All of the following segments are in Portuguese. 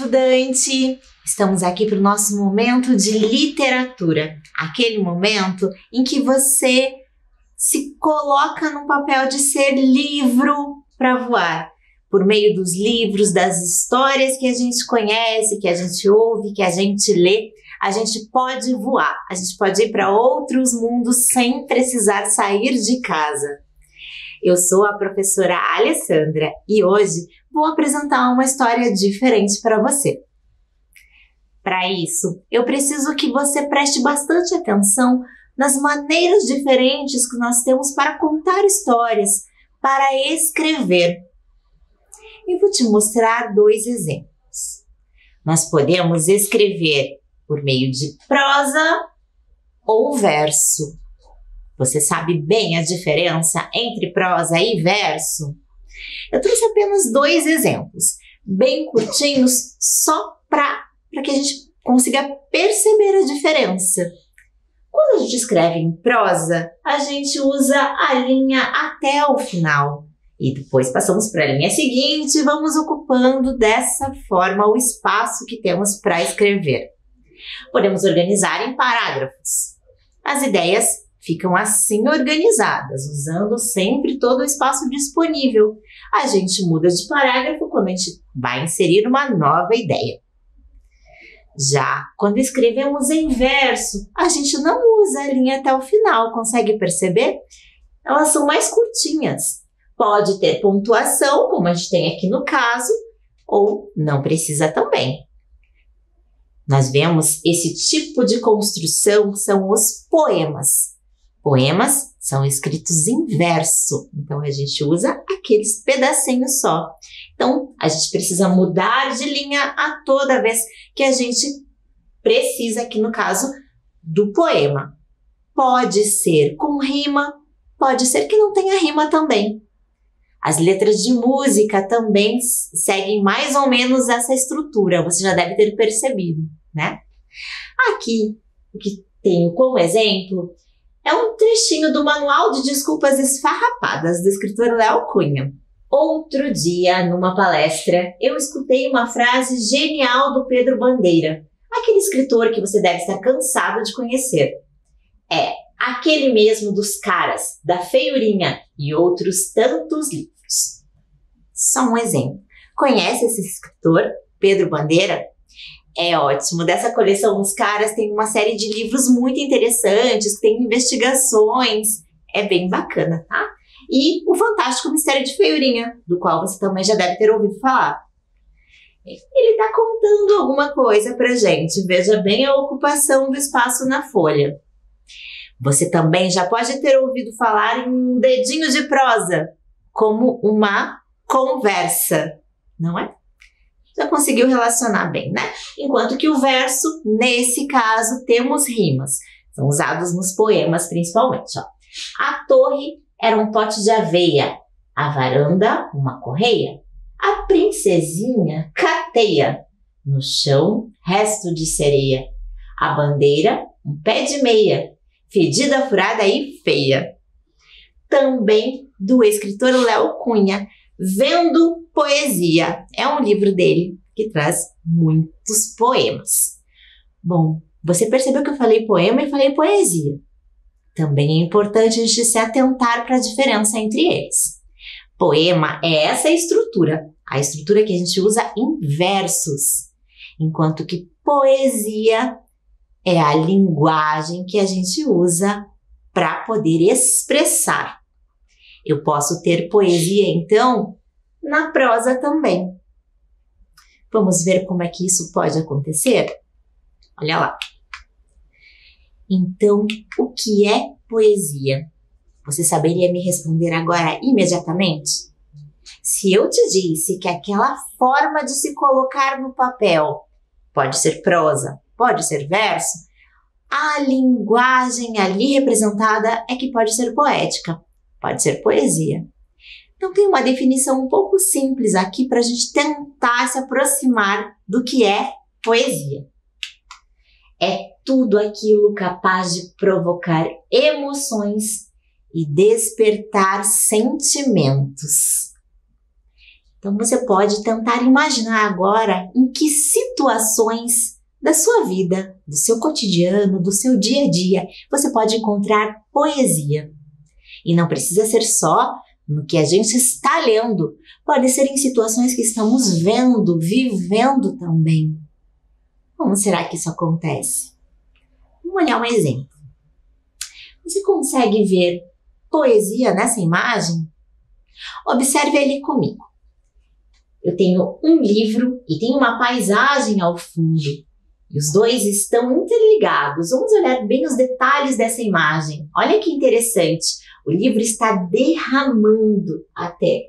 estudante! Estamos aqui para o nosso momento de literatura, aquele momento em que você se coloca no papel de ser livro para voar. Por meio dos livros, das histórias que a gente conhece, que a gente ouve, que a gente lê, a gente pode voar, a gente pode ir para outros mundos sem precisar sair de casa. Eu sou a professora Alessandra e hoje vou apresentar uma história diferente para você. Para isso, eu preciso que você preste bastante atenção nas maneiras diferentes que nós temos para contar histórias, para escrever. Eu vou te mostrar dois exemplos. Nós podemos escrever por meio de prosa ou verso. Você sabe bem a diferença entre prosa e verso? Eu trouxe apenas dois exemplos, bem curtinhos, só para que a gente consiga perceber a diferença. Quando a gente escreve em prosa, a gente usa a linha até o final. E depois passamos para a linha seguinte e vamos ocupando dessa forma o espaço que temos para escrever. Podemos organizar em parágrafos. As ideias ficam assim organizadas, usando sempre todo o espaço disponível. A gente muda de parágrafo quando a gente vai inserir uma nova ideia. Já quando escrevemos em verso, a gente não usa a linha até o final, consegue perceber? Elas são mais curtinhas. Pode ter pontuação, como a gente tem aqui no caso, ou não precisa também. Nós vemos esse tipo de construção são os poemas. Poemas são escritos em verso, então a gente usa aqueles pedacinhos só. Então, a gente precisa mudar de linha a toda vez que a gente precisa, aqui no caso, do poema. Pode ser com rima, pode ser que não tenha rima também. As letras de música também seguem mais ou menos essa estrutura, você já deve ter percebido, né? Aqui, o que tenho como exemplo é um trechinho do Manual de Desculpas Esfarrapadas, do escritor Léo Cunha. Outro dia, numa palestra, eu escutei uma frase genial do Pedro Bandeira, aquele escritor que você deve estar cansado de conhecer. É aquele mesmo dos caras, da feiurinha e outros tantos livros. Só um exemplo. Conhece esse escritor, Pedro Bandeira? É ótimo. Dessa coleção dos caras tem uma série de livros muito interessantes, que tem investigações. É bem bacana, tá? E o Fantástico Mistério de Feiurinha, do qual você também já deve ter ouvido falar. Ele está contando alguma coisa pra gente. Veja bem a ocupação do espaço na folha. Você também já pode ter ouvido falar em um dedinho de prosa, como uma conversa, não é? Já conseguiu relacionar bem, né? Enquanto que o verso, nesse caso, temos rimas. São usados nos poemas principalmente, ó. A torre era um pote de aveia, a varanda uma correia, a princesinha cateia, no chão resto de sereia, a bandeira um pé de meia, fedida, furada e feia. Também do escritor Léo Cunha, Vendo Poesia. É um livro dele que traz muitos poemas. Bom, você percebeu que eu falei poema e falei poesia. Também é importante a gente se atentar para a diferença entre eles. Poema é essa estrutura, a estrutura que a gente usa em versos, enquanto que poesia é a linguagem que a gente usa para poder expressar. Eu posso ter poesia, então, na prosa também. Vamos ver como é que isso pode acontecer? Olha lá. Então, o que é poesia? Você saberia me responder agora imediatamente? Se eu te disse que aquela forma de se colocar no papel pode ser prosa, pode ser verso, a linguagem ali representada é que pode ser poética, pode ser poesia. Então tem uma definição um pouco simples aqui para a gente tentar se aproximar do que é poesia. É tudo aquilo capaz de provocar emoções e despertar sentimentos. Então você pode tentar imaginar agora em que situações da sua vida, do seu cotidiano, do seu dia a dia, você pode encontrar poesia. E não precisa ser só no que a gente está lendo, pode ser em situações que estamos vendo, vivendo também. Como será que isso acontece? Vamos olhar um exemplo. Você consegue ver poesia nessa imagem? Observe ali comigo. Eu tenho um livro e tem uma paisagem ao fundo. E os dois estão interligados. Vamos olhar bem os detalhes dessa imagem. Olha que interessante. O livro está derramando até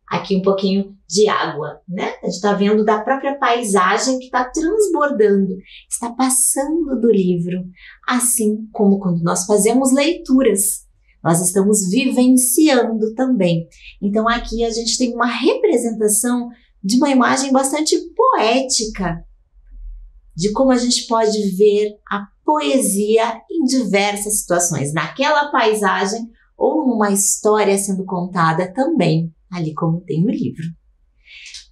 aqui um pouquinho de água, né? A gente está vendo da própria paisagem que está transbordando, está passando do livro. Assim como quando nós fazemos leituras, nós estamos vivenciando também. Então aqui a gente tem uma representação de uma imagem bastante poética, de como a gente pode ver a poesia em diversas situações, naquela paisagem ou numa história sendo contada também, ali como tem no livro.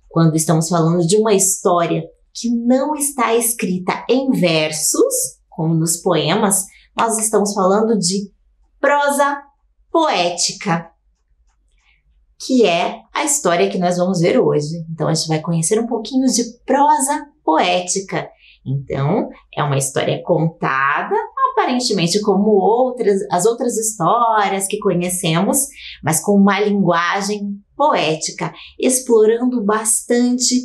Quando estamos falando de uma história que não está escrita em versos, como nos poemas, nós estamos falando de prosa poética, que é a história que nós vamos ver hoje. Então, a gente vai conhecer um pouquinho de prosa poética. Então, é uma história contada, aparentemente como as outras histórias que conhecemos, mas com uma linguagem poética, explorando bastante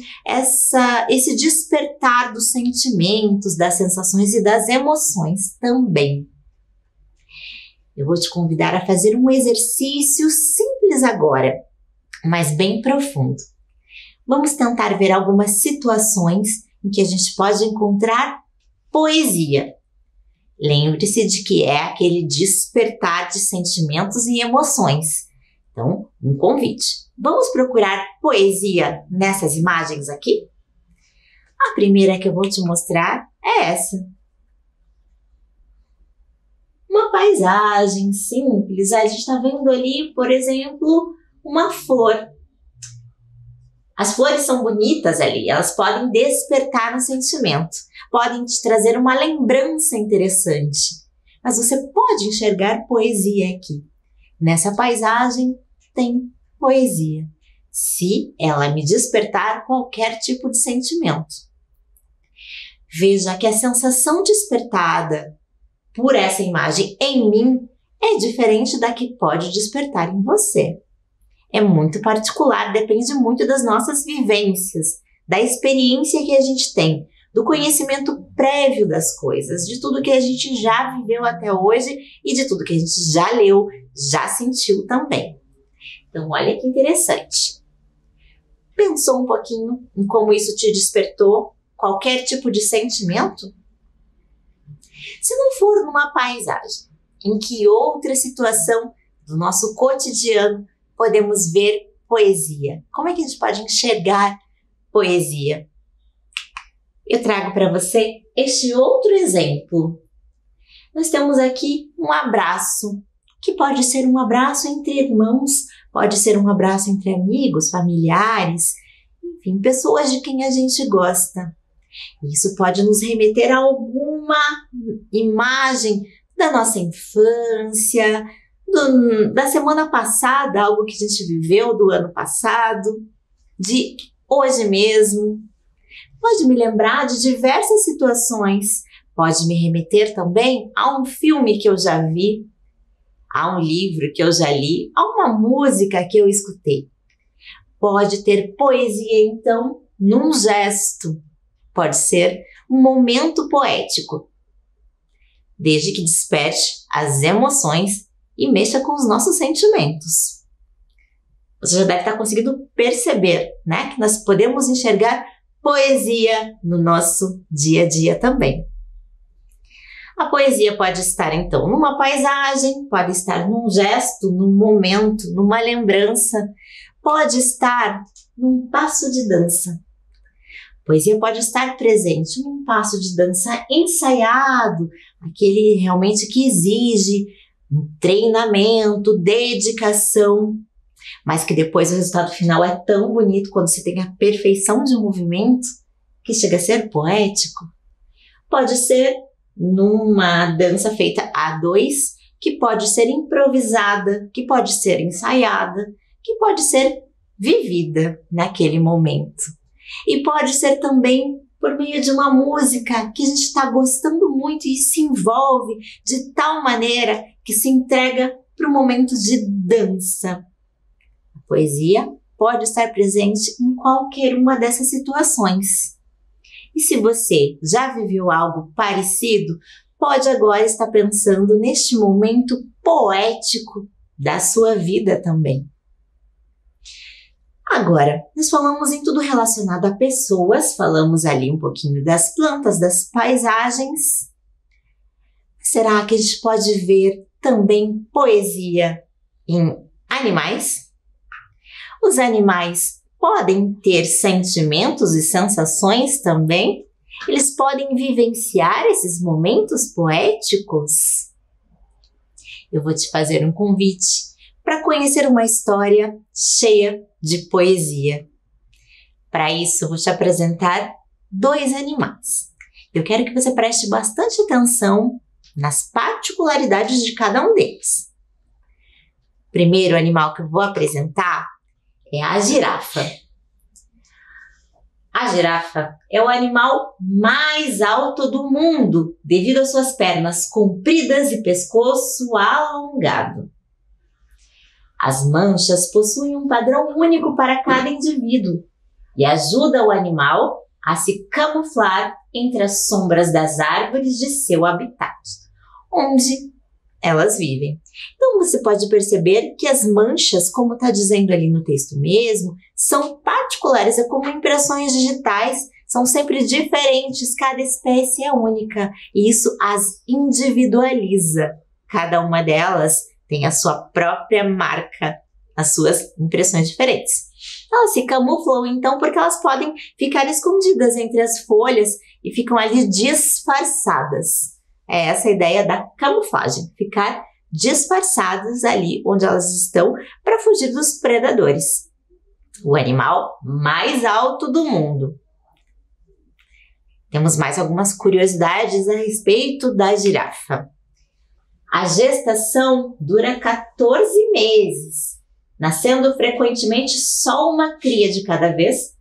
esse despertar dos sentimentos, das sensações e das emoções também. Eu vou te convidar a fazer um exercício simples agora, mas bem profundo. Vamos tentar ver algumas situações em que a gente pode encontrar poesia. Lembre-se de que é aquele despertar de sentimentos e emoções. Então, um convite. Vamos procurar poesia nessas imagens aqui? A primeira que eu vou te mostrar é essa. Uma paisagem simples. A gente está vendo ali, por exemplo, uma flor. As flores são bonitas ali, elas podem despertar um sentimento, podem te trazer uma lembrança interessante. Mas você pode enxergar poesia aqui. Nessa paisagem tem poesia, se ela me despertar qualquer tipo de sentimento. Veja que a sensação despertada por essa imagem em mim é diferente da que pode despertar em você. É muito particular, depende muito das nossas vivências, da experiência que a gente tem, do conhecimento prévio das coisas, de tudo que a gente já viveu até hoje e de tudo que a gente já leu, já sentiu também. Então, olha que interessante. Pensou um pouquinho em como isso te despertou qualquer tipo de sentimento? Se não for numa paisagem, em que outra situação do nosso cotidiano podemos ver poesia? Como é que a gente pode enxergar poesia? Eu trago para você este outro exemplo. Nós temos aqui um abraço, que pode ser um abraço entre irmãos, pode ser um abraço entre amigos, familiares, enfim, pessoas de quem a gente gosta. Isso pode nos remeter a alguma imagem da nossa infância, da semana passada, algo que a gente viveu do ano passado, de hoje mesmo. Pode me lembrar de diversas situações, pode me remeter também a um filme que eu já vi, a um livro que eu já li, a uma música que eu escutei. Pode ter poesia, então, num gesto. Pode ser um momento poético, desde que desperte as emoções e mexa com os nossos sentimentos. Você já deve estar conseguindo perceber, né, que nós podemos enxergar poesia no nosso dia a dia também. A poesia pode estar, então, numa paisagem, pode estar num gesto, num momento, numa lembrança, pode estar num passo de dança. Poesia pode estar presente num passo de dança ensaiado, aquele realmente que exige um treinamento, dedicação. mas que depois o resultado final é tão bonito quando se tem a perfeição de um movimento que chega a ser poético. Pode ser numa dança feita a dois, que pode ser improvisada, que pode ser ensaiada, que pode ser vivida naquele momento. E pode ser também por meio de uma música que a gente está gostando muito e se envolve de tal maneira que se entrega para o momento de dança. A poesia pode estar presente em qualquer uma dessas situações. E se você já viveu algo parecido, pode agora estar pensando neste momento poético da sua vida também. Agora, nós falamos em tudo relacionado a pessoas, falamos ali um pouquinho das plantas, das paisagens. Será que a gente pode ver também poesia em animais? Os animais podem ter sentimentos e sensações também? Eles podem vivenciar esses momentos poéticos? Eu vou te fazer um convite para conhecer uma história cheia de poesia. Para isso, vou te apresentar 2 animais. Eu quero que você preste bastante atenção nas particularidades de cada um deles. O primeiro animal que eu vou apresentar é a girafa. A girafa é o animal mais alto do mundo devido às suas pernas compridas e pescoço alongado. As manchas possuem um padrão único para cada indivíduo e ajuda o animal a se camuflar entre as sombras das árvores de seu habitat, onde elas vivem. Então você pode perceber que as manchas, como está dizendo ali no texto mesmo, são particulares, é como impressões digitais, são sempre diferentes, cada espécie é única e isso as individualiza. Cada uma delas tem a sua própria marca, as suas impressões diferentes. Elas se camuflam então porque elas podem ficar escondidas entre as folhas e ficam ali disfarçadas. É essa a ideia da camuflagem, ficar disfarçadas ali onde elas estão para fugir dos predadores. O animal mais alto do mundo. Temos mais algumas curiosidades a respeito da girafa. A gestação dura 14 meses, nascendo frequentemente só uma cria de cada vez,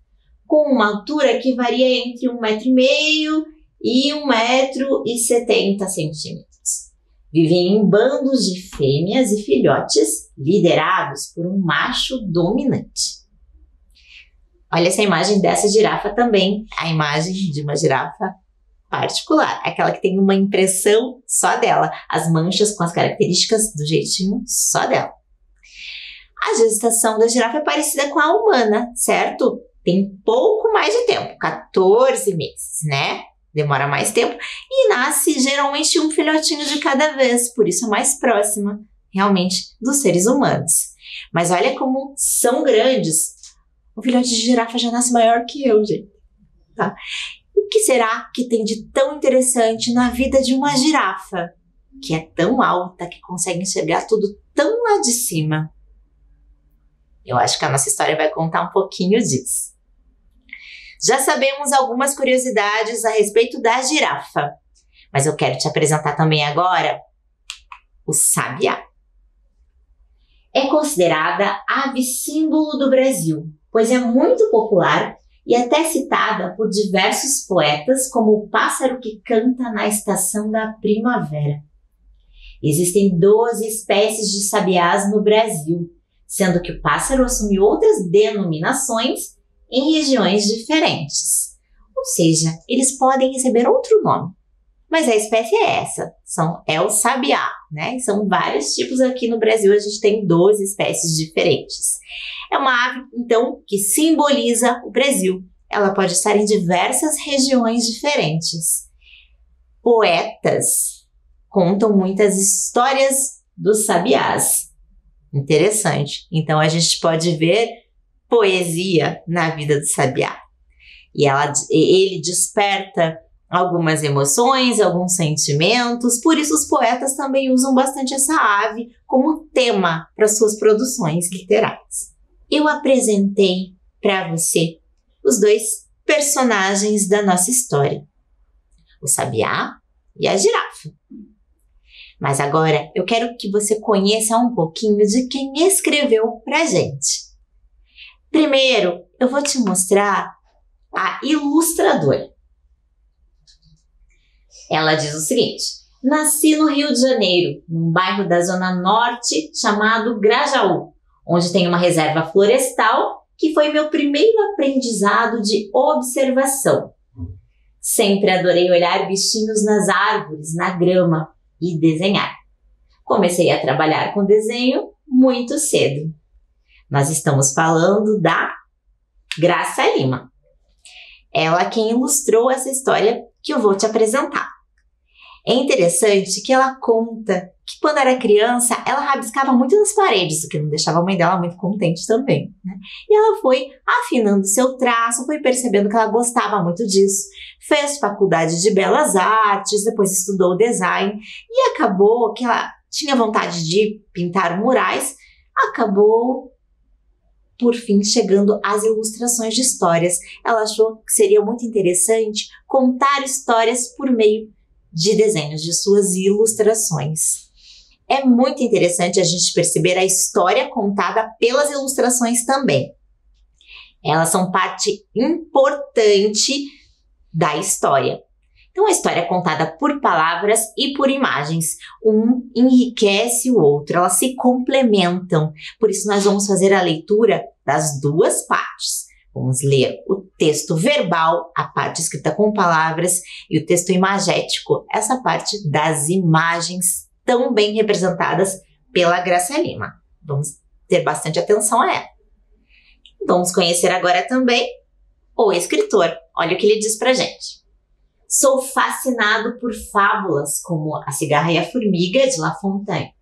com uma altura que varia entre 1,5 m e 1,70 m. Vivem em bandos de fêmeas e filhotes liderados por um macho dominante. Olha essa imagem dessa girafa também, a imagem de uma girafa particular, aquela que tem uma impressão só dela, as manchas com as características do jeitinho só dela. A gestação da girafa é parecida com a humana, certo? Tem pouco mais de tempo, 14 meses, né? Demora mais tempo e nasce geralmente um filhotinho de cada vez, por isso é mais próxima realmente dos seres humanos. Mas olha como são grandes. O filhote de girafa já nasce maior que eu, gente. Tá? O que será que tem de tão interessante na vida de uma girafa, que é tão alta, que consegue enxergar tudo tão lá de cima? Eu acho que a nossa história vai contar um pouquinho disso. Já sabemos algumas curiosidades a respeito da girafa, mas eu quero te apresentar também agora o sabiá. É considerada ave símbolo do Brasil, pois é muito popular e até citada por diversos poetas como o pássaro que canta na estação da primavera. Existem 12 espécies de sabiás no Brasil, sendo que o pássaro assume outras denominações em regiões diferentes. Ou seja, eles podem receber outro nome. Mas a espécie é essa, é o sabiá, né? São vários tipos aqui no Brasil, a gente tem 12 espécies diferentes. É uma ave, então, que simboliza o Brasil. Ela pode estar em diversas regiões diferentes. Poetas contam muitas histórias dos sabiás. Interessante. Então, a gente pode ver poesia na vida do sabiá. E ele desperta algumas emoções, alguns sentimentos, por isso os poetas também usam bastante essa ave como tema para suas produções literárias. eu apresentei para você os dois personagens da nossa história, o sabiá e a girafa. Mas agora eu quero que você conheça um pouquinho de quem escreveu pra gente. Primeiro, eu vou te mostrar a ilustradora. Ela diz o seguinte: nasci no Rio de Janeiro, num bairro da Zona Norte chamado Grajaú, onde tem uma reserva florestal que foi meu primeiro aprendizado de observação. Sempre adorei olhar bichinhos nas árvores, na grama e desenhar. Comecei a trabalhar com desenho muito cedo. Nós estamos falando da Graça Lima. Ela quem ilustrou essa história que eu vou te apresentar. É interessante que ela conta que quando era criança, ela rabiscava muito nas paredes, o que não deixava a mãe dela muito contente também, né? E ela foi afinando seu traço, foi percebendo que ela gostava muito disso, fez faculdade de belas artes, depois estudou design e acabou que ela tinha vontade de pintar murais, acabou por fim chegando às ilustrações de histórias. Ela achou que seria muito interessante contar histórias por meio de desenhos, de suas ilustrações. É muito interessante a gente perceber a história contada pelas ilustrações também. Elas são parte importante da história. Então, a história é contada por palavras e por imagens. Um enriquece o outro, elas se complementam. Por isso, nós vamos fazer a leitura das duas partes. Vamos ler o texto verbal, a parte escrita com palavras, e o texto imagético, essa parte das imagens tão bem representadas pela Graça Lima. Vamos ter bastante atenção a ela. Vamos conhecer agora também o escritor. Olha o que ele diz pra gente. Sou fascinado por fábulas como A Cigarra e a Formiga, de La Fontaine,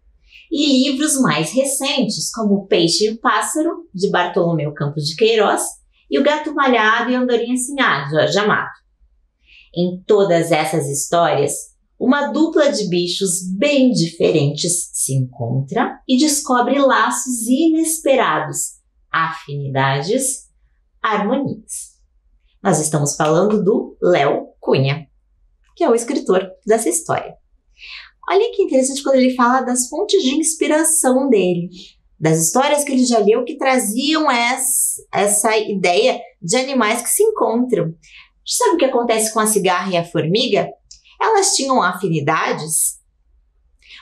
e livros mais recentes como O Peixe e o Pássaro, de Bartolomeu Campos de Queiroz, e O Gato Malhado e a Andorinha Sinhá, de Jorge Amado. Em todas essas histórias, uma dupla de bichos bem diferentes se encontra e descobre laços inesperados, afinidades, harmonias. Nós estamos falando do Léo Cunha, que é o escritor dessa história. Olha que interessante quando ele fala das fontes de inspiração dele, das histórias que ele já leu que traziam essa ideia de animais que se encontram. Sabe o que acontece com a cigarra e a formiga? Elas tinham afinidades.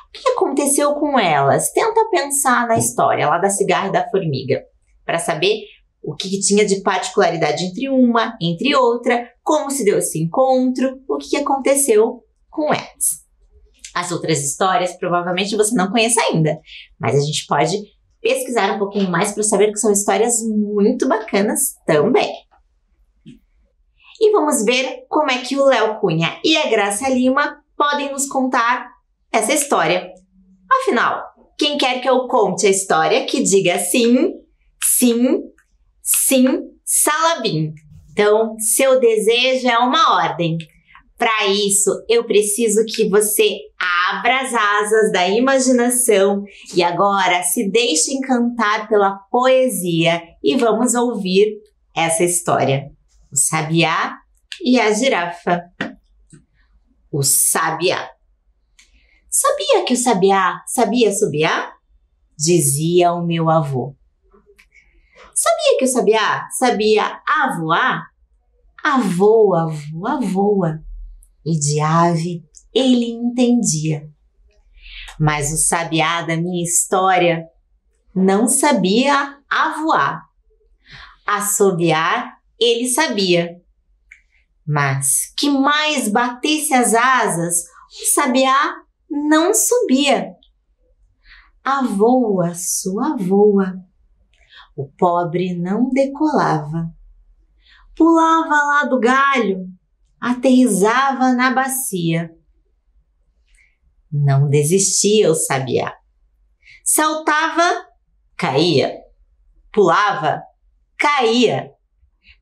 O que aconteceu com elas? Tenta pensar na história lá da cigarra e da formiga, para saber o que tinha de particularidade entre uma, entre outra, como se deu esse encontro, o que aconteceu com elas. As outras histórias provavelmente você não conhece ainda, mas a gente pode pesquisar um pouquinho mais para saber que são histórias muito bacanas também. E vamos ver como é que o Léo Cunha e a Graça Lima podem nos contar essa história. Afinal, quem quer que eu conte a história, que diga sim, sim, sim, Salabim. Então, seu desejo é uma ordem. Para isso, eu preciso que você abra as asas da imaginação e agora se deixe encantar pela poesia e vamos ouvir essa história. O sabiá e a girafa. O sabiá. Sabia que o sabiá sabia assobiar? Dizia o meu avô. Sabia que o sabiá sabia avoar? Avoa, voa, voa. E de ave ele entendia. Mas o sabiá da minha história não sabia avoar. Assobiar ele sabia. Mas que mais batesse as asas, o sabiá não subia. Avoa, sua voa. O pobre não decolava. Pulava lá do galho, aterrissava na bacia. Não desistia o sabiá. Saltava, caía. Pulava, caía.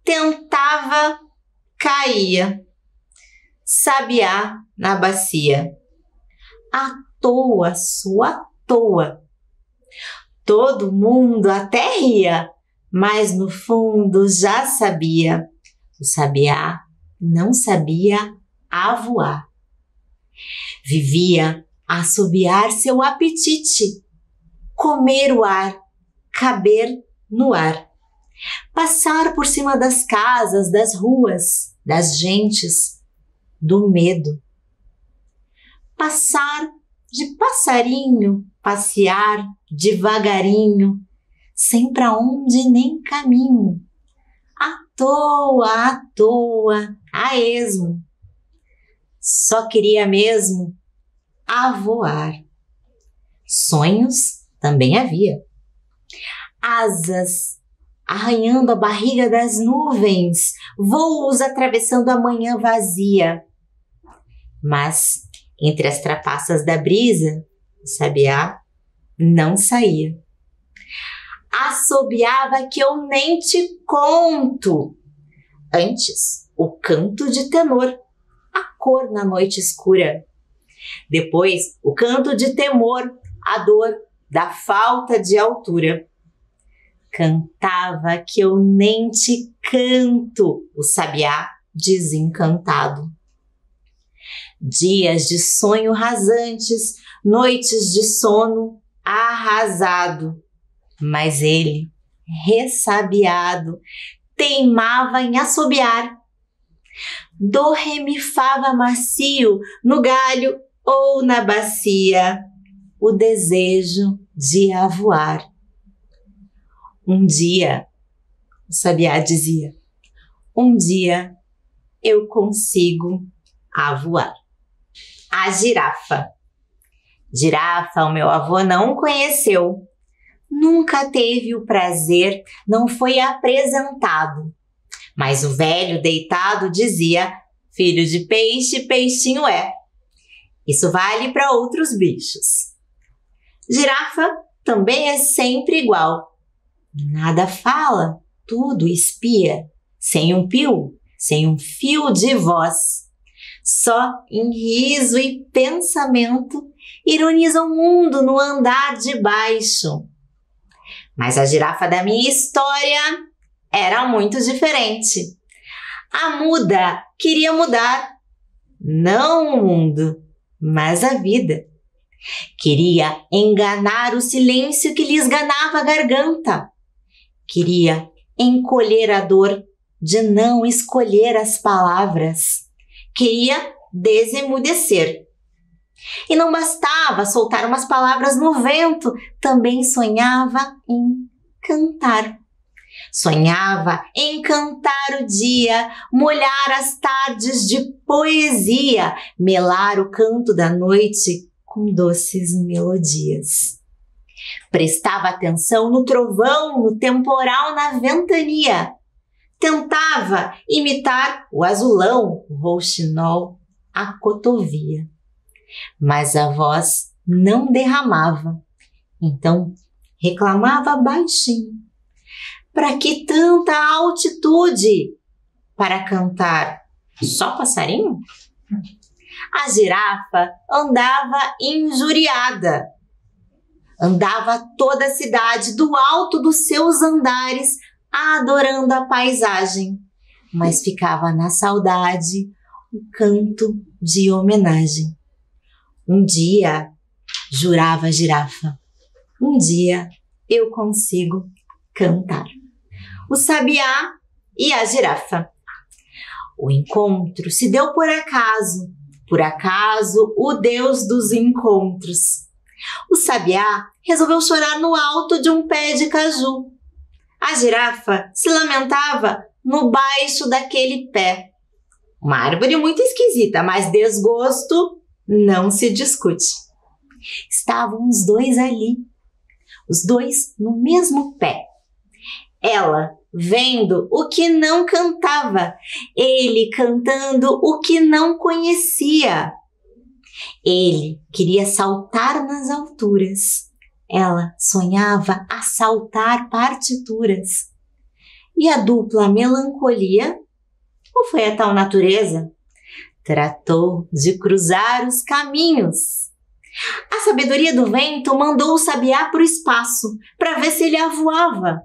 Tentava, caía. Sabiá na bacia. À toa, sua toa. Todo mundo até ria, mas no fundo já sabia. O sabiá não sabia voar. Vivia a assobiar seu apetite, comer o ar, caber no ar, passar por cima das casas, das ruas, das gentes, do medo. Passar de passarinho, passear devagarinho, sem pra onde nem caminho, à toa, a esmo. Só queria mesmo voar. Sonhos também havia. Asas arranhando a barriga das nuvens, voos atravessando a manhã vazia. Mas entre as trapaças da brisa, o sabiá não saía. Assobiava que eu nem te conto. Antes, o canto de tenor, a cor na noite escura. Depois, o canto de temor, a dor da falta de altura. Cantava que eu nem te canto, o sabiá desencantado. Dias de sonho rasantes, noites de sono arrasado. Mas ele, ressabiado, teimava em assobiar. Do remifava macio no galho ou na bacia, o desejo de voar. Um dia, o sabiá dizia, um dia eu consigo voar. A girafa. Girafa o meu avô não conheceu. Nunca teve o prazer, não foi apresentado. Mas o velho deitado dizia, filho de peixe, peixinho é. Isso vale para outros bichos. Girafa também é sempre igual. Nada fala, tudo espia, sem um pio, sem um fio de voz. Só em riso e pensamento ironiza o mundo no andar de baixo. Mas a girafa da minha história era muito diferente. A muda queria mudar, não o mundo, mas a vida. Queria enganar o silêncio que lhe esganava a garganta. Queria encolher a dor de não escolher as palavras. Queria desemudecer. E não bastava soltar umas palavras no vento, também sonhava em cantar. Sonhava em cantar o dia, molhar as tardes de poesia, melar o canto da noite com doces melodias. Prestava atenção no trovão, no temporal, na ventania. Tentava imitar o azulão, o rouxinol, a cotovia. Mas a voz não derramava. Então reclamava baixinho. Para que tanta altitude? Para cantar só passarinho? A girafa andava injuriada. Andava toda a cidade do alto dos seus andares, adorando a paisagem, mas ficava na saudade o canto de homenagem. Um dia, jurava a girafa, um dia eu consigo cantar. O sabiá e a girafa. O encontro se deu por acaso o Deus dos encontros. O sabiá resolveu chorar no alto de um pé de caju. A girafa se lamentava no baixo daquele pé. Uma árvore muito esquisita, mas desgosto não se discute. Estavam os dois ali, os dois no mesmo pé. Ela vendo o que não cantava, ele cantando o que não conhecia. Ele queria saltar nas alturas, ela sonhava a saltar partituras. E a dupla melancolia, ou foi a tal natureza? Tratou de cruzar os caminhos. A sabedoria do vento mandou o sabiá para o espaço, para ver se ele voava.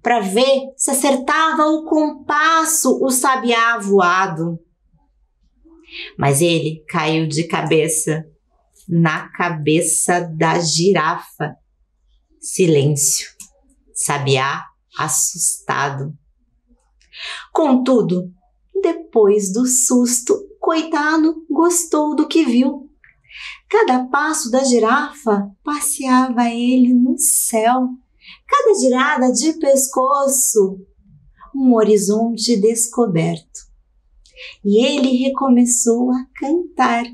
para ver se acertava o compasso o sabiá avoado. Mas ele caiu de cabeça na cabeça da girafa. Silêncio. Sabiá assustado. Contudo, depois do susto, coitado gostou do que viu. Cada passo da girafa passeava ele no céu. Cada girada de pescoço, um horizonte descoberto. E ele recomeçou a cantar.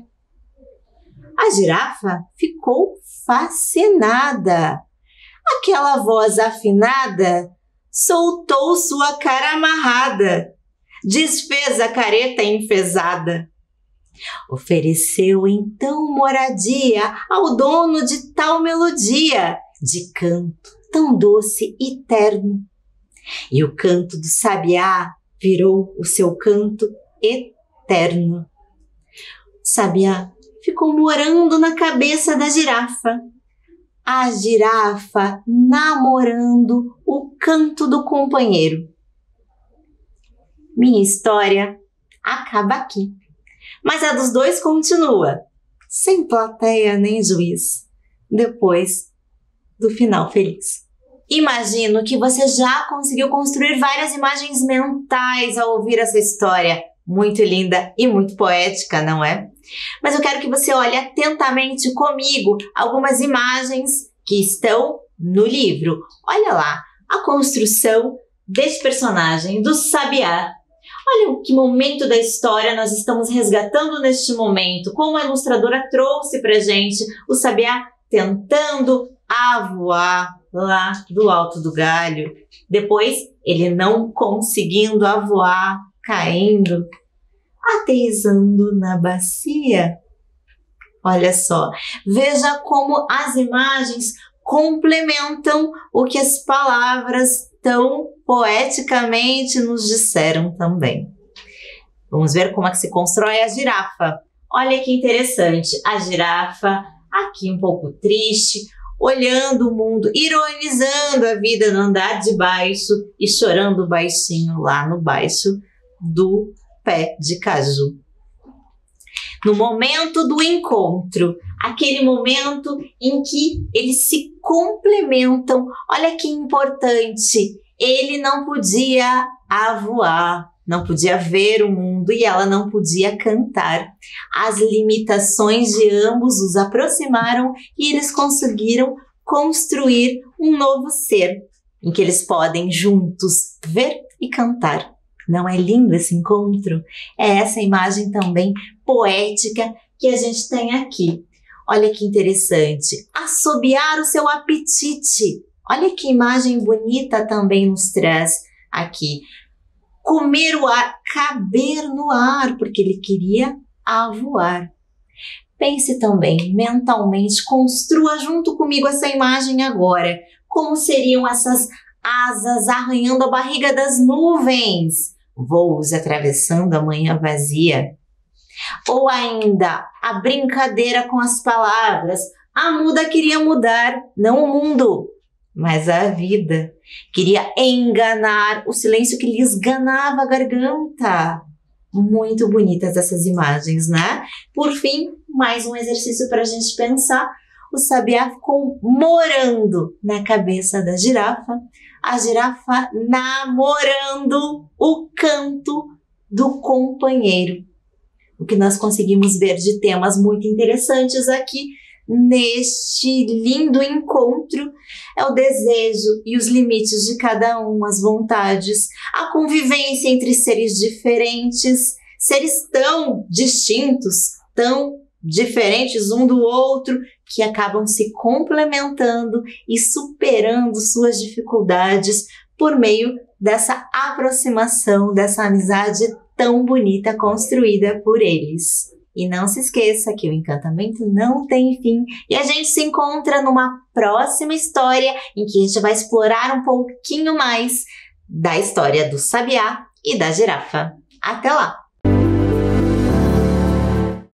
A girafa ficou fascinada. Aquela voz afinada soltou sua cara amarrada, desfez a careta enfesada. Ofereceu então moradia ao dono de tal melodia, de canto tão doce e terno. E o canto do sabiá virou o seu canto eterno. O sabiá ficou morando na cabeça da girafa. A girafa namorando o canto do companheiro. Minha história acaba aqui, mas a dos dois continua, sem plateia nem juiz, depois do final feliz. Imagino que você já conseguiu construir várias imagens mentais ao ouvir essa história, muito linda e muito poética, não é? Mas eu quero que você olhe atentamente comigo algumas imagens que estão no livro. Olha lá, a construção desse personagem, do sabiá. Olha que momento da história nós estamos resgatando neste momento, como a ilustradora trouxe pra gente o sabiá tentando voar lá do alto do galho. Depois, ele não conseguindo voar, caindo, aterrissando na bacia. Olha só, veja como as imagens complementam o que as palavras tão poeticamente nos disseram também. Vamos ver como é que se constrói a girafa. Olha que interessante, a girafa aqui um pouco triste, olhando o mundo, ironizando a vida no andar de baixo e chorando baixinho lá no baixo do pé de caju. No momento do encontro, aquele momento em que eles se complementam, olha que importante, ele não podia voar, não podia ver o mundo e ela não podia cantar. As limitações de ambos os aproximaram e eles conseguiram construir um novo ser, em que eles podem juntos ver e cantar. Não é lindo esse encontro? É essa imagem também poética que a gente tem aqui. Olha que interessante. Assobiar o seu apetite. Olha que imagem bonita também nos traz aqui. Comer o ar, caber no ar, porque ele queria voar. Pense também mentalmente, construa junto comigo essa imagem agora. Como seriam essas asas arranhando a barriga das nuvens? Voos atravessando a manhã vazia. Ou ainda, a brincadeira com as palavras. A muda queria mudar, não o mundo, mas a vida. Queria enganar o silêncio que lhe esganava a garganta. Muito bonitas essas imagens, né? Por fim, mais um exercício para a gente pensar. O sabiá ficou morando na cabeça da girafa, a girafa namorando o canto do companheiro. O que nós conseguimos ver de temas muito interessantes aqui neste lindo encontro é o desejo e os limites de cada um, as vontades, a convivência entre seres diferentes, seres tão distintos, tão diferentes um do outro, que acabam se complementando e superando suas dificuldades por meio dessa aproximação, dessa amizade tão bonita construída por eles. E não se esqueça que o encantamento não tem fim e a gente se encontra numa próxima história em que a gente vai explorar um pouquinho mais da história do sabiá e da girafa. Até lá!